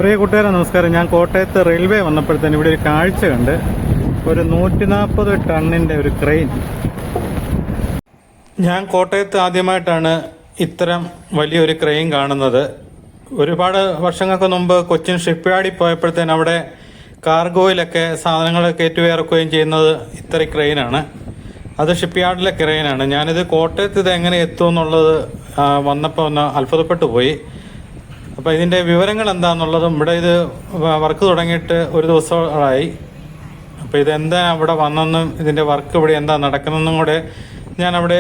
പ്രിയ കൂട്ടുകാരെ നമസ്കാരം. ഞാൻ കോട്ടയത്ത് റെയിൽവേ വന്നപ്പോഴത്തേന് ഇവിടെ ഒരു കാഴ്ച കണ്ട്. ഒരു 140 ടണ്ണിൻ്റെ ഒരു ക്രെയിൻ. ഞാൻ കോട്ടയത്ത് ആദ്യമായിട്ടാണ് ഇത്തരം വലിയൊരു ക്രെയിൻ കാണുന്നത്. ഒരുപാട് വർഷങ്ങൾക്ക് മുമ്പ് കൊച്ചിൻ ഷിപ്പ്യാർഡിൽ പോയപ്പോഴത്തേന് അവിടെ കാർഗോയിലൊക്കെ സാധനങ്ങൾ കയറ്റുകയും ഇറക്കുകയും ചെയ്യുന്നത് ഇത്തരം ക്രെയിനാണ്. അത് ഷിപ്പ്യാർഡിലെ ക്രെയിനാണ്. ഞാനിത് കോട്ടയത്ത് ഇത് എങ്ങനെ എത്തും എന്നുള്ളത് വന്നപ്പോൾ ഒന്ന് അത്ഭുതപ്പെട്ടു പോയി. അപ്പോൾ ഇതിൻ്റെ വിവരങ്ങൾ എന്താണെന്നുള്ളതും, ഇവിടെ ഇത് വർക്ക് തുടങ്ങിയിട്ട് ഒരു ദിവസമായി. അപ്പോൾ ഇതെന്താ അവിടെ വന്നെന്നും ഇതിൻ്റെ വർക്ക് ഇവിടെ എന്താ നടക്കുന്നതെന്നും കൂടെ ഞാൻ അവിടെ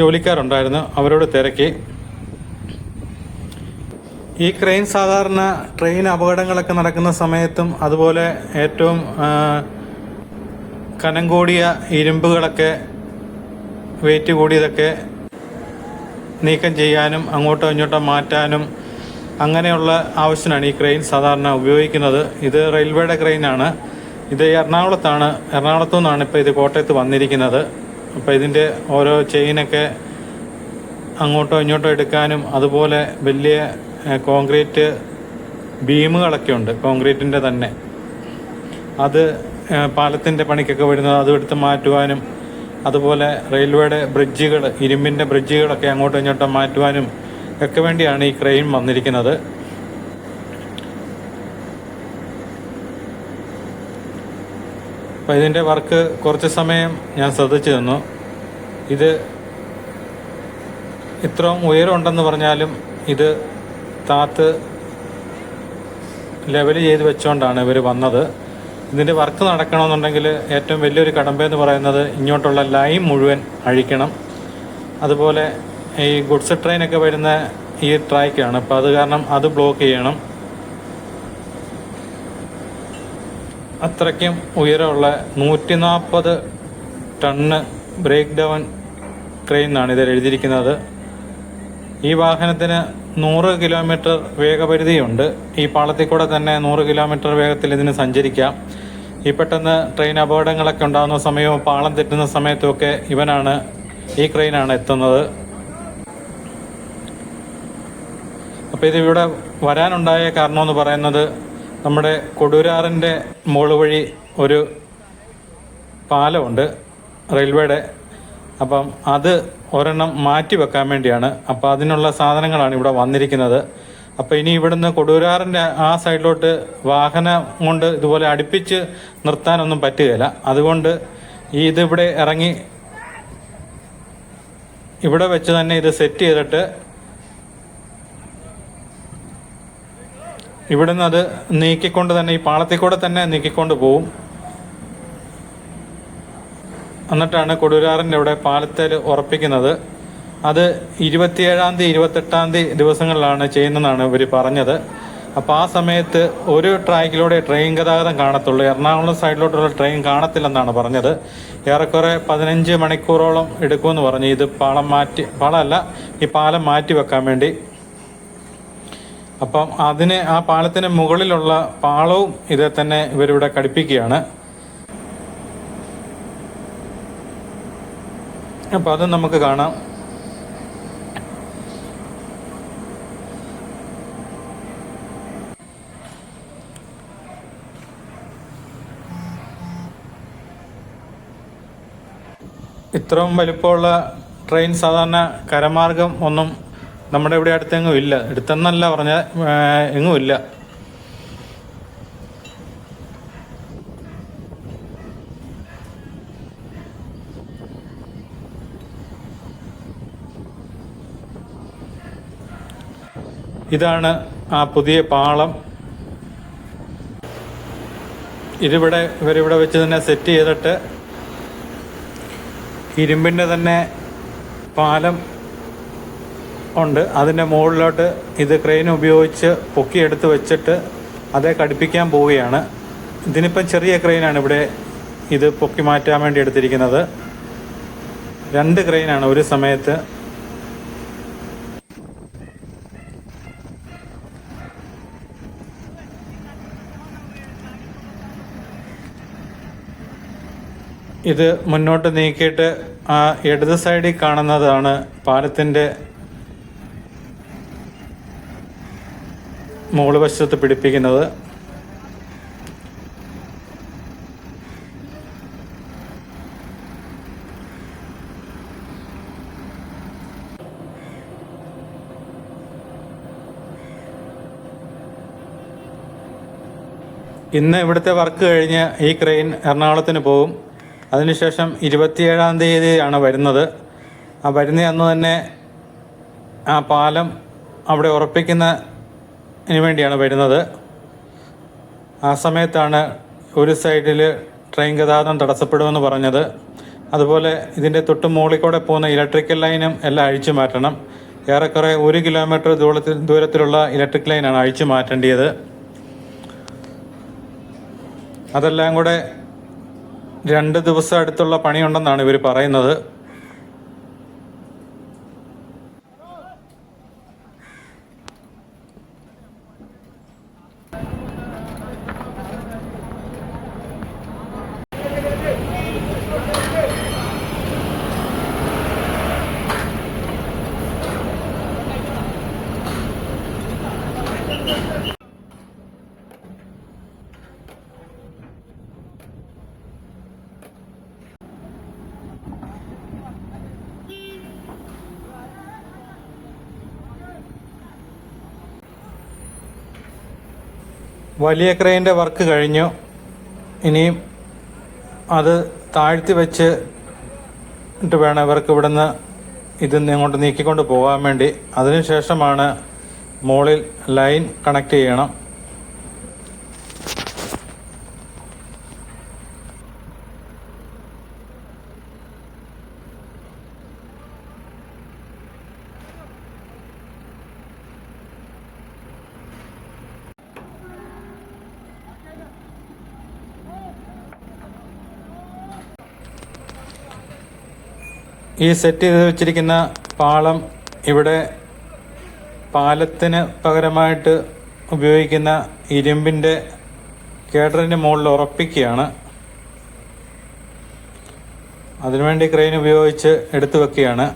ജോലിക്കാരുണ്ടായിരുന്നു, അവരോട് തിരക്കി. ഈ ക്രെയിൻ സാധാരണ ട്രെയിൻ അപകടങ്ങളൊക്കെ നടക്കുന്ന സമയത്തും അതുപോലെ ഏറ്റവും കനം കൂടിയ ഇരുമ്പുകളൊക്കെ വെയിറ്റ് കൂടിയതൊക്കെ നീക്കം ചെയ്യാനും അങ്ങോട്ടോ ഇങ്ങോട്ടോ മാറ്റാനും അങ്ങനെയുള്ള ആവശ്യത്തിനാണ് ഈ ക്രെയിൻ സാധാരണ ഉപയോഗിക്കുന്നത്. ഇത് റെയിൽവേയുടെ ക്രെയിനാണ്. ഇത് എറണാകുളത്തു നിന്നാണ് ഇപ്പോൾ ഇത് കോട്ടയത്ത് വന്നിരിക്കുന്നത്. അപ്പോൾ ഇതിൻ്റെ ഓരോ ചെയിനൊക്കെ അങ്ങോട്ടോ ഇങ്ങോട്ടോ എടുക്കാനും അതുപോലെ വലിയ കോൺക്രീറ്റ് ബീമുകളൊക്കെ ഉണ്ട്, കോൺക്രീറ്റിൻ്റെ തന്നെ. അത് പാലത്തിൻ്റെ പണിക്കൊക്കെ വരുന്നത് അതും എടുത്ത് മാറ്റുവാനും അതുപോലെ റെയിൽവേയുടെ ബ്രിഡ്ജുകൾ, ഇരുമ്പിൻ്റെ ബ്രിഡ്ജുകളൊക്കെ അങ്ങോട്ടോ ഇങ്ങോട്ടോ മാറ്റുവാനും ഒക്കെ വേണ്ടിയാണ് ഈ ക്രെയിൻ വന്നിരിക്കുന്നത്. അപ്പോൾ ഇതിൻ്റെ വർക്ക് കുറച്ച് സമയം ഞാൻ ശ്രദ്ധിച്ചു നിന്നു. ഇത് ഇത്രയും ഉയരമുണ്ടെന്ന് പറഞ്ഞാലും ഇത് താത്ത് ലെവൽ ചെയ്ത് വെച്ചുകൊണ്ടാണ് ഇവർ വന്നത്. ഇതിൻ്റെ വർക്ക് നടക്കണമെന്നുണ്ടെങ്കിൽ ഏറ്റവും വലിയൊരു കടമ്പയെന്ന് പറയുന്നത് ഇങ്ങോട്ടുള്ള ലൈൻ മുഴുവൻ അഴിക്കണം. അതുപോലെ ഈ ഗുഡ്സ് ട്രെയിനൊക്കെ വരുന്ന ഈ ട്രാക്കാണ്. അപ്പോൾ അത് കാരണം അത് ബ്ലോക്ക് ചെയ്യണം. അത്രയ്ക്കും ഉയരമുള്ള 140 ടണ്ണ് ബ്രേക്ക് ഡൗൺ ക്രെയിൻ എന്നാണ് ഇതിൽ എഴുതിയിരിക്കുന്നത്. ഈ വാഹനത്തിന് 100 കിലോമീറ്റർ വേഗപരിധിയുണ്ട്. ഈ പാളത്തിൽ കൂടെ തന്നെ 100 കിലോമീറ്റർ വേഗത്തിൽ ഇതിന് സഞ്ചരിക്കാം. ഈ പെട്ടെന്ന് ട്രെയിൻ അപകടങ്ങളൊക്കെ ഉണ്ടാകുന്ന സമയവും പാളം തെറ്റുന്ന സമയത്തുമൊക്കെ ഈ ക്രെയിനാണ് എത്തുന്നത്. അപ്പോൾ ഇതിവിടെ വരാനുണ്ടായ കാരണമെന്ന് പറയുന്നത്, നമ്മുടെ കൊടൂരാറിൻ്റെ മുകൾ വഴി ഒരു പാലമുണ്ട് റെയിൽവേയുടെ. അപ്പം അത് ഒരെണ്ണം മാറ്റി വെക്കാൻ വേണ്ടിയാണ്. അപ്പോൾ അതിനുള്ള സാധനങ്ങളാണ് ഇവിടെ വന്നിരിക്കുന്നത്. അപ്പോൾ ഇനി ഇവിടുന്ന് കൊടൂരാറിൻ്റെ ആ സൈഡിലോട്ട് വാഹനം കൊണ്ട് ഇതുപോലെ അടുപ്പിച്ച് നിർത്താനൊന്നും പറ്റുകയില്ല. അതുകൊണ്ട് ഇതിവിടെ ഇറങ്ങി ഇവിടെ വെച്ച് തന്നെ ഇത് സെറ്റ് ചെയ്തിട്ട് ഇവിടുന്ന് അത് നീക്കിക്കൊണ്ട് തന്നെ ഈ പാളത്തിൽ കൂടെ തന്നെ നീക്കിക്കൊണ്ട് പോവും. എന്നിട്ടാണ് കൊടൂരാറിൻ്റെ ഇവിടെ പാലത്തിൽ ഉറപ്പിക്കുന്നത്. അത് 27-ാം തീയതി 28-ാം തീയതി ദിവസങ്ങളിലാണ് ചെയ്യുന്നതെന്നാണ് ഇവർ പറഞ്ഞത്. അപ്പോൾ ആ സമയത്ത് ഒരു ട്രാക്കിലൂടെ ട്രെയിൻ ഗതാഗതം കാണത്തുള്ളൂ. എറണാകുളം സൈഡിലോട്ടുള്ള ട്രെയിൻ കാണത്തില്ലെന്നാണ് പറഞ്ഞത്. ഏറെക്കുറെ 15 മണിക്കൂറോളം എടുക്കുമെന്ന് പറഞ്ഞു. ഇത് ഈ പാലം മാറ്റി വെക്കാൻ വേണ്ടി. അപ്പം ആ പാലത്തിന് മുകളിലുള്ള പാളവും ഇതേ തന്നെ ഇവരിവിടെ ഘടിപ്പിക്കുകയാണ്. അപ്പം അത് നമുക്ക് കാണാം. ഇത്രയും വലിപ്പമുള്ള ട്രെയിൻ സാധാരണ കരമാർഗം ഒന്നും നമ്മുടെ ഇവിടെ അടുത്തെങ്ങും ഇല്ല. അടുത്തെന്നല്ല പറഞ്ഞാൽ എങ്ങും ഇല്ല. ഇതാണ് ആ പുതിയ പാളം. ഇവരിവിടെ വെച്ച് തന്നെ സെറ്റ് ചെയ്തിട്ട് ഇരുമ്പിൻ്റെ തന്നെ പാലം ഉണ്ട്. അതിൻ്റെ മുകളിലോട്ട് ഇത് ക്രെയിൻ ഉപയോഗിച്ച് പൊക്കിയെടുത്ത് വെച്ചിട്ട് അതേ ഘടിപ്പിക്കാൻ പോവുകയാണ്. ഇതിനിപ്പം ചെറിയ ക്രെയിനാണ് ഇവിടെ ഇത് പൊക്കി മാറ്റാൻ വേണ്ടി എടുത്തിരിക്കുന്നത്. 2 ക്രെയിനാണ് ഒരു സമയത്ത്. ഇത് മുന്നോട്ട് നീക്കിയിട്ട് ആ ഇടത് സൈഡിൽ കാണുന്നതാണ് പാലത്തിൻ്റെ മുകൾ വശത്ത് പിടിപ്പിക്കുന്നത്. ഇന്ന് ഇവിടുത്തെ വർക്ക് കഴിഞ്ഞ് ഈ ക്രെയിൻ എറണാകുളത്തിന് പോകും. അതിനുശേഷം 27-ാം തീയതിയാണ് വരുന്നത്. ആ വരുന്ന അന്ന് തന്നെ ആ പാലം അവിടെ ഉറപ്പിക്കുന്നതിന് വേണ്ടിയാണ് വരുന്നത്. ആ സമയത്താണ് ഒരു സൈഡിൽ ട്രെയിൻ ഗതാഗതം തടസ്സപ്പെടുമെന്ന് പറഞ്ഞത്. അതുപോലെ ഇതിൻ്റെ തൊട്ട് മുകളിൽ കൂടെ പോകുന്ന ഇലക്ട്രിക്കൽ ലൈനും എല്ലാം അഴിച്ചു മാറ്റണം. ഏറെക്കുറെ 1 കിലോമീറ്റർ ദൂരത്തിലുള്ള ഇലക്ട്രിക് ലൈനാണ് അഴിച്ചു മാറ്റേണ്ടത്. അതെല്ലാം കൂടെ 2 ദിവസം അടുത്തുള്ള പണിയുണ്ടെന്നാണ് ഇവർ പറയുന്നത്. വലിയ ക്രെയിൻ്റെ വർക്ക് കഴിഞ്ഞു. ഇനിയും അത് താഴ്ത്തി വെച്ചിട്ട് വേണം ഇവർക്ക് ഇവിടുന്ന് ഇങ്ങോട്ട് നീക്കിക്കൊണ്ട് പോകാൻ വേണ്ടി. അതിനുശേഷമാണ് മുകളിൽ ലൈൻ കണക്ട് ചെയ്യണം. ഈ സെറ്റ് ചെയ്ത് വെച്ചിരിക്കുന്ന പാളം ഇവിടെ പാലത്തിന് പകരമായിട്ട് ഉപയോഗിക്കുന്ന ഇരുമ്പിൻ്റെ കേഡറിൻ്റെ മുകളിൽ ഉറപ്പിക്കുകയാണ്. അതിനുവേണ്ടി ക്രെയിൻ ഉപയോഗിച്ച് എടുത്തു വെക്കുകയാണ്.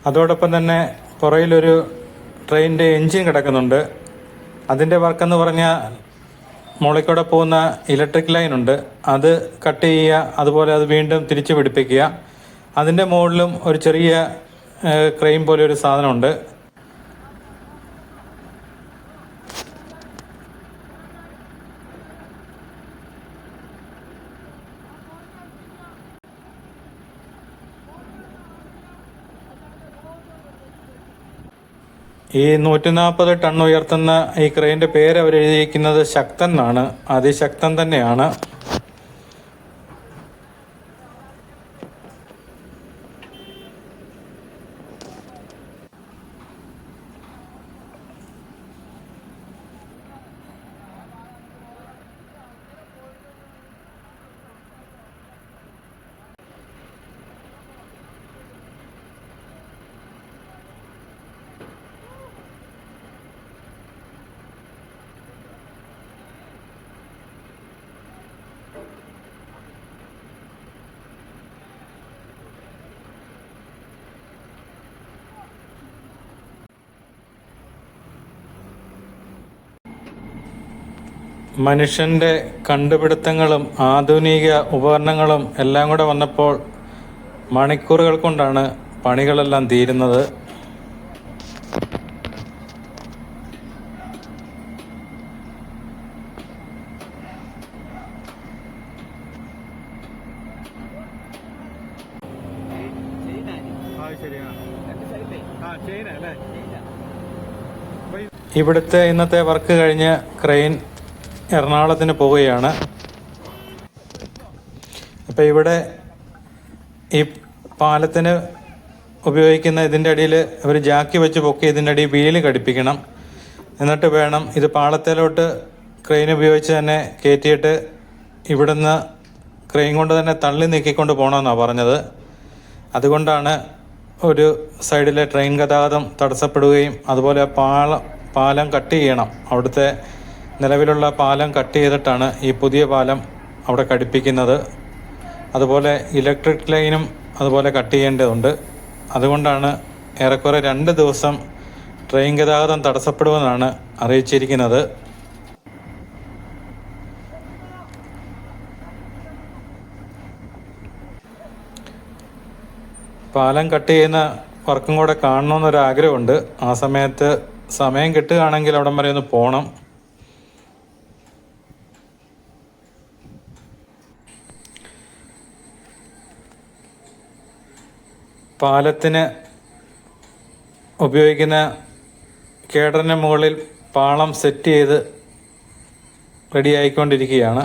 അതോടൊപ്പം തന്നെ പുറയിലൊരു ട്രെയിനിൻ്റെ എൻജിൻ കിടക്കുന്നുണ്ട്. അതിൻ്റെ വർക്കെന്ന് പറഞ്ഞാൽ മുകളിൽ കൂടെ പോകുന്ന ഇലക്ട്രിക് ലൈനുണ്ട്, അത് കട്ട് ചെയ്യുക, അതുപോലെ അത് വീണ്ടും തിരിച്ചു പിടിപ്പിക്കുക. അതിൻ്റെ മുകളിലും ഒരു ചെറിയ ക്രെയിൻ പോലെ ഒരു സാധനമുണ്ട്. ഈ 140 ടൺ ഉയർത്തുന്ന ഈ ക്രെയിൻ്റെ പേര് അവർ എഴുതിയിരിക്കുന്നത് ശക്തൻ എന്നാണ്. അതിശക്തൻ തന്നെയാണ്. മനുഷ്യൻ്റെ കണ്ടുപിടുത്തങ്ങളും ആധുനിക ഉപകരണങ്ങളും എല്ലാം കൂടെ വന്നപ്പോൾ മണിക്കൂറുകൾ കൊണ്ടാണ് പണികളെല്ലാം തീരുന്നത്. ഇവിടുത്തെ ഇന്നത്തെ വർക്ക് കഴിഞ്ഞ് ക്രെയിൻ എറണാകുളത്തിന് പോവുകയാണ്. അപ്പോൾ ഇവിടെ ഈ പാലത്തിന് ഉപയോഗിക്കുന്ന ഇതിൻ്റെ അടിയിൽ ഒരു ജാക്കി വെച്ച് പൊക്കി ഇതിൻ്റെ അടിയിൽ വീല് ഘടിപ്പിക്കണം. എന്നിട്ട് വേണം ഇത് പാളത്തിലോട്ട് ക്രെയിൻ ഉപയോഗിച്ച് തന്നെ കയറ്റിയിട്ട് ഇവിടുന്ന് ക്രെയിൻ കൊണ്ട് തന്നെ തള്ളി നീക്കിക്കൊണ്ട് പോകണമെന്നാണ് പറഞ്ഞത്. അതുകൊണ്ടാണ് ഒരു സൈഡിലെ ട്രെയിൻ ഗതാഗതം തടസ്സപ്പെടുകയും അതുപോലെ പാലം കട്ട് ചെയ്യണം. അവിടുത്തെ നിലവിലുള്ള പാലം കട്ട് ചെയ്തിട്ടാണ് ഈ പുതിയ പാലം അവിടെ ഘടിപ്പിക്കുന്നത്. അതുപോലെ ഇലക്ട്രിക് ലൈനും അതുപോലെ കട്ട് ചെയ്യേണ്ടതുണ്ട്. അതുകൊണ്ടാണ് ഏറെക്കുറെ 2 ദിവസം ട്രെയിൻ ഗതാഗതം തടസ്സപ്പെടുമെന്നാണ് അറിയിച്ചിരിക്കുന്നത്. പാലം കട്ട് ചെയ്യുന്ന വർക്കും കൂടെ കാണണമെന്നൊരാഗ്രഹമുണ്ട്. ആ സമയത്ത് സമയം കിട്ടുകയാണെങ്കിൽ അവിടം വരെ ഒന്ന് പോകണം. പാലത്തിന് ഉപയോഗിക്കുന്ന കേഡറിന് മുകളിൽ പാളം സെറ്റ് ചെയ്ത് റെഡിയായിക്കൊണ്ടിരിക്കുകയാണ്.